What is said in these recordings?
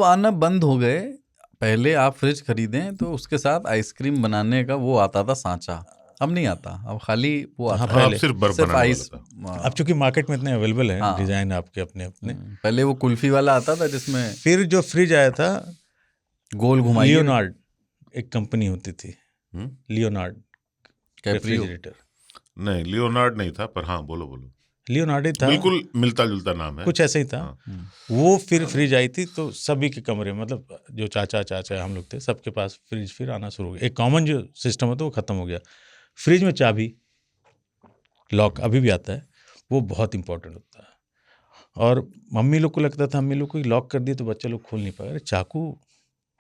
अब आना बंद हो गए। पहले आप फ्रिज खरीदें तो उसके साथ आइसक्रीम बनाने का वो आता था सांचा, अब नहीं आता, अब खाली वो आता है, अब सिर्फ बर्फ सिर्फ बनाने आइस। वाला था। अब चूंकि मार्केट में इतने अवेलेबल हैं हाँ। डिजाइन आपके अपने अपने। पहले वो कुल्फी वाला आता था जिसमें फिर जो फ्रिज आया था गोल घुमाइए, लियोनार्ड एक कंपनी होती थी, लियोनार्ड कैप्रियो। रेफ्रिजरेटर। नहीं, लियोनार्ड नहीं था, पर हाँ बोलो बोलो, लियोनार्ड ही था, बिल्कुल मिलता जुलता नाम है, कुछ ऐसा ही था। हाँ। वो फिर फ्रिज आई थी तो सभी के कमरे, मतलब जो चाचा हम लोग थे सबके पास फ्रिज फिर आना शुरू हो गया। एक कॉमन जो सिस्टम होता है वो खत्म हो गया। फ्रिज में चाबी लॉक अभी भी आता है, वो बहुत इंपॉर्टेंट होता है। और मम्मी लोग को लगता था, मम्मी लोग को लॉक कर दिए तो बच्चा लोग खोल नहीं पाएगा, अरे चाकू,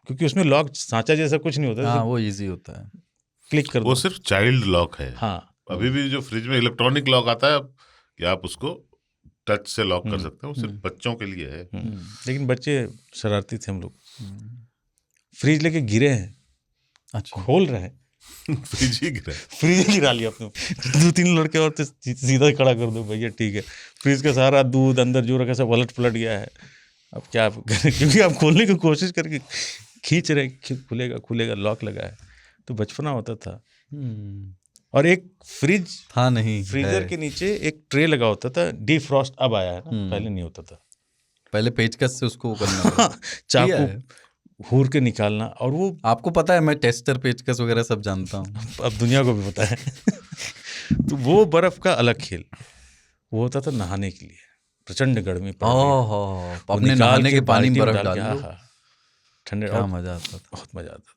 क्योंकि उसमें लॉक सांचा जैसा कुछ नहीं होता, हाँ वो इजी होता है, क्लिक कर वो दो। सिर्फ चाइल्ड लॉक है। हाँ, अभी भी जो फ्रिज में इलेक्ट्रॉनिक लॉक आता है कि आप उसको टच से लॉक कर सकते हैं, वो सिर्फ बच्चों के लिए है। लेकिन बच्चे शरारती थे हम लोग, फ्रिज लेके गिरे हैं, अच्छा खोल रहे हैं, फ्रिज ही गिरा। फ्रिज गिरा लिया अपने। 2-3 लड़के और तो सीधा खड़ा कर दो भैया, ठीक है। फ्रिज का सारा दूध अंदर जो रखा सब पलट गया है, अब क्या आप करें? क्योंकि आप खोलने की कोशिश करके खींच रहे, खुलेगा, लॉक लगा है। तो बचपना होता था। और एक फ्रिज था नहीं, फ्रीजर के नीचे एक ट्रे लगा होता था, डिफ्रॉस्ट अब आया है ना, पहले नहीं होता था। पहले पेचकस से उसको करना, चाकू हूर के निकालना, और वो आपको पता है मैं टेस्टर पेचकस वगैरह सब जानता हूँ, अब दुनिया को भी पता है। तो वो बर्फ का अलग खेल, वो होता था नहाने के लिए, प्रचंड गर्मी पड़ रही है, अपने नहाने के पानी में बर्फ डाल डाल के, लो, ठंडे, क्या मजा आता था, बहुत मजा आता था।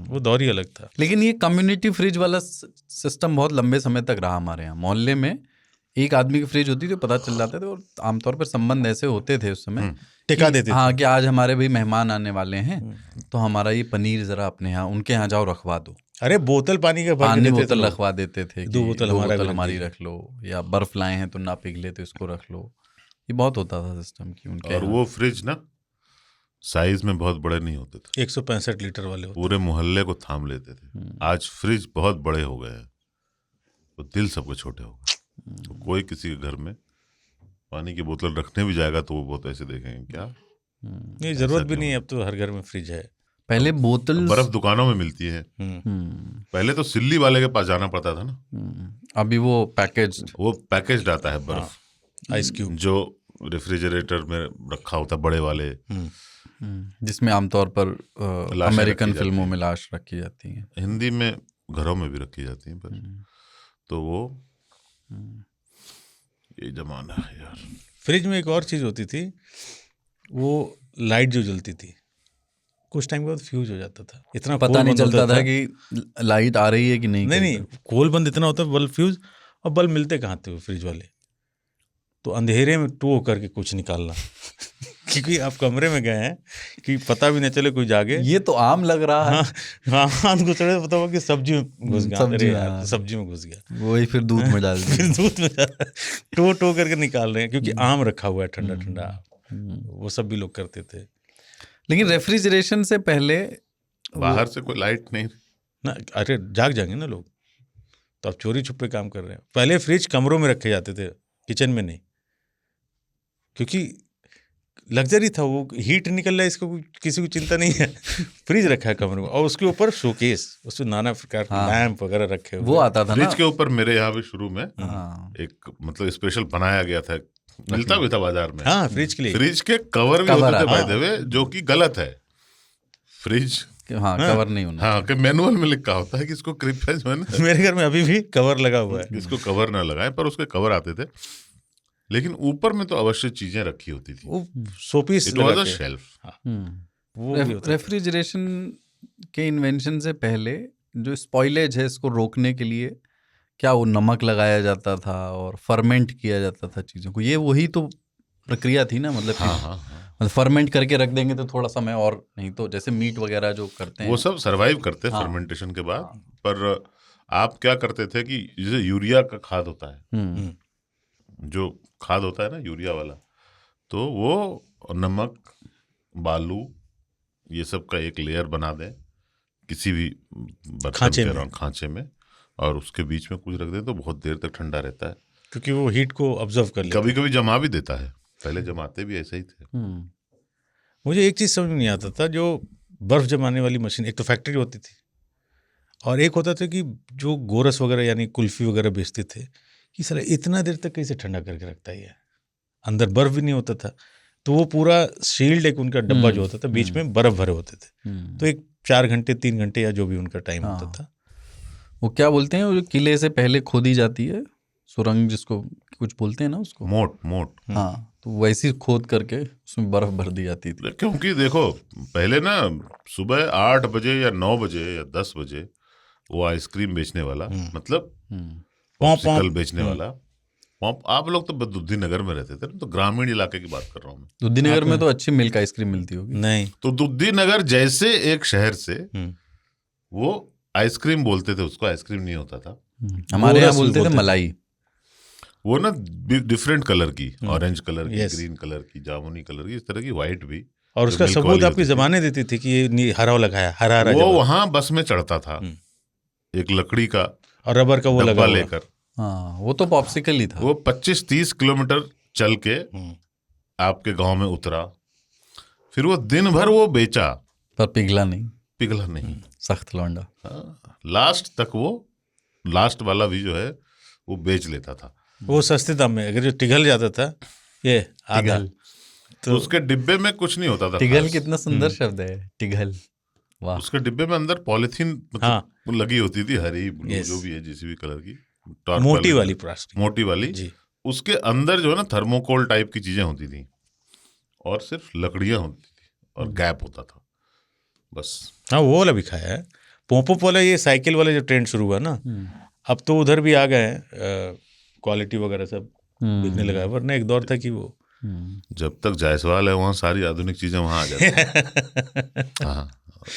वो दौर ही अलग था। लेकिन ये कम्युनिटी फ्रिज वाला सिस्टम बहुत लंबे समय तक रहा हमारे यहाँ। मोहल्ले में एक आदमी की फ्रिज होती थी, पता चल जाते थे, और आमतौर पर संबंध ऐसे होते थे उस समय, टिका देते थे। हाँ कि आज हमारे भी मेहमान आने वाले हैं, तो हमारा ये पनीर जरा अपने यहाँ उनके यहाँ जाओ रखवा दो। अरे बोतल पानी का पानी बोतल रखवा देते थे, 2 बोतल हमारी रख लो, या बर्फ लाए हैं तो ना पिघले तो इसको रख लो। ये बहुत होता था सिस्टम की उनके। और वो फ्रिज ना साइज में बहुत बड़े नहीं होते थे, 165 लीटर वाले होते, पूरे मोहल्ले को थाम लेते थे। आज फ्रिज बहुत बड़े हो गए हैं, तो दिल सबके छोटे हो गए। तो कोई किसी के घर में पानी की बोतल रखने भी जाएगा तो वो बहुत ऐसे देखेंगे, क्या नहीं जरूरत भी नहीं है, अब तो हर घर में फ्रिज है। पहले बोतल बर्फ दुकानों में मिलती है, पहले तो सिल्ली वाले के पास जाना पड़ता था ना, अभी वो पैकेज्ड आता है बर्फ, आइस क्यूब, जो रेफ्रिजरेटर में रखा होता है बड़े वाले, जिसमें आमतौर पर अमेरिकन फिल्मों में लाश रखी जाती है, हिंदी में घरों में भी रखी जाती है, पर तो वो ये जमाना है यार। फ्रिज में एक और चीज होती थी, वो लाइट जो जलती थी, कुछ टाइम के बाद फ्यूज हो जाता था, इतना पता नहीं चलता था कि लाइट आ रही है कि नहीं, कोल बंद इतना होता, बल्ब फ्यूज, और बल्ब मिलते कहाँ थे वो फ्रिज वाले, तो अंधेरे में टो करके कुछ निकालना। क्योंकि आप कमरे में गए हैं कि पता भी नहीं चले कोई जागे, ये तो आम लग रहा है। हाँ, हाथ घुसड़े पता हुआ कि सब्जी में घुस गया, सब्जी में घुस गया, वही फिर दूध में डाल दिया, फिर दूध में टो करके निकाल रहे हैं, क्योंकि आम रखा हुआ है ठंडा, वो सब भी लोग करते थे। लेकिन रेफ्रिजरेशन से पहले बाहर से कोई लाइट नहीं ना, अरे जाग जाएंगे ना लोग, तो आप चोरी छुपे काम कर रहे हैं। पहले फ्रिज कमरों में रखे जाते थे, किचन में नहीं, क्योंकि लग्जरी था, वो हीट निकल रहा है, इसको किसी को चिंता नहीं है। फ्रिज रखा है कमरे में, और उसके ऊपर शोकेस, उसमें नाना प्रकार के लैंप वगैरह रखे हुए, वो आता था फ्रिज के ऊपर। मेरे यहाँ भी शुरू में एक मतलब स्पेशल बनाया गया था, मिलता भी था बाजार में, हाँ, फ्रिज के लिए, फ्रिज के कवर भी होते थे बाय द वे, जो कि गलत है। फ्रिज कवर नहीं होना, हाँ, कि मैनुअल में लिखा होता है कि इसको कृपया जो है ना, मेरे घर में अभी भी कवर लगा हुआ है, इसको कवर ना लगाएं, पर उसके कवर आते थे। लेकिन ऊपर में तो अवश्य चीजें रखी होती थी, वो showpiece, it was a shelf. Refrigeration के इन्वेंशन से पहले जो स्पॉइलेज है, इसको रोकने के लिए क्या वो नमक लगाया जाता था और फर्मेंट किया जाता था चीज़ों को, ये वही तो प्रक्रिया थी ना, मतलब मतलब फर्मेंट करके रख देंगे तो थोड़ा समय, और नहीं तो जैसे मीट वगैरह जो करते हैं वो सब सरवाइव करते हैं फर्मेंटेशन के बाद। पर आप क्या करते थे कि जैसे यूरिया का खाद होता है, जो खाद होता है ना यूरिया वाला, तो वो नमक, बालू, ये सब का एक लेयर बना दें किसी भी खांचे में, और उसके बीच में कुछ रख दें तो बहुत देर तक ठंडा रहता है, क्योंकि वो हीट को ऑब्जर्व कर लेता है। कभी कभी जमा भी देता है, पहले जमाते भी ऐसे ही थे। मुझे एक चीज़ समझ में नहीं आता था, जो बर्फ़ जमाने वाली मशीन, एक तो फैक्ट्री होती थी और एक होता था कि जो गोरस वगैरह यानी कुल्फ़ी वगैरह बेचते थे, कि साला इतना देर तक कैसे ठंडा करके रखता है ये, अंदर बर्फ़ भी नहीं होता था, तो वो पूरा शील्ड एक उनका डब्बा जो होता था, बीच में बर्फ़ भरे होते थे, तो एक 4 घंटे 3 घंटे या जो भी उनका टाइम होता था। वो क्या बोलते हैं, वो जो किले से पहले खोदी जाती है सुरंग, जिसको कुछ बोलते हैं ना उसको, मोट। हाँ, तो वैसी खोद करके उसमें बर्फ भर दी जाती थी। क्योंकि देखो पहले ना सुबह 8 बजे या 9 बजे या 10 बजे वो आइसक्रीम बेचने वाला, मतलब पॉप्सिकल बेचने वाला, आप लोग तो दुद्धि नगर में रहते थे, तो ग्रामीण इलाके की बात कर रहा हूँ मैं। दुद्धि नगर में तो अच्छी मिल्क आइसक्रीम मिलती होगी। नहीं, तो दुद्धि नगर जैसे एक शहर से वो आइसक्रीम बोलते थे उसको, आइसक्रीम नहीं होता था, हमारे यहाँ बोलते थे मलाई। वो ना डिफरेंट कलर की, ऑरेंज कलर की, ग्रीन कलर की, जामुनी कलर की, इस तरह की, व्हाइट भी। और उसका सबूत आपकी ज़बानें देती थी कि ये हरा लगाया, हरा वो वहां बस में चढ़ता था, एक लकड़ी का और रबर का वो लगा लेकर। हाँ, वो तो पॉप्सिकल ही था। वो 25-30 किलोमीटर चल के आपके गांव में उतरा, फिर वो दिन भर वो बेचा, पर पिघला नहीं। सख्त लौंडा। लास्ट तक वो लास्ट वाला भी जो है वो बेच लेता था, वो सस्ते दाम में। अगर जो टिघल जाता था ये आधा, तो उसके डिब्बे में कुछ नहीं होता था। टिघल कितना सुंदर शब्द है, टिघल, वाह। उसके डिब्बे में अंदर पॉलिथीन मतलब लगी होती थी, हरी ब्लू जो भी है, जिस भी कलर की, मोटी वाली प्लास्टिक, मोटी वाली जी। उसके अंदर जो है ना थर्मोकोल टाइप की चीजें होती थी और सिर्फ लकड़ियां होती थी और गैप होता था, बस। हाँ, वो वाला भी खाया है। पोंपोप वाला, ये साइकिल वाला जो ट्रेंड शुरू हुआ ना, अब तो उधर भी आ गए हैं, क्वालिटी वगैरह सब बिकने लगा है, वरना एक दौर था कि वो जब तक जायसवाल है वहाँ सारी आधुनिक चीजें वहाँ आ जाती हैं। हाँ,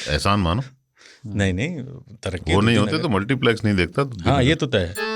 एहसान मानो। नहीं तरक्की वो नहीं होते तो मल्टीप्लेक्स नहीं देखता। हाँ, ये तो तय है।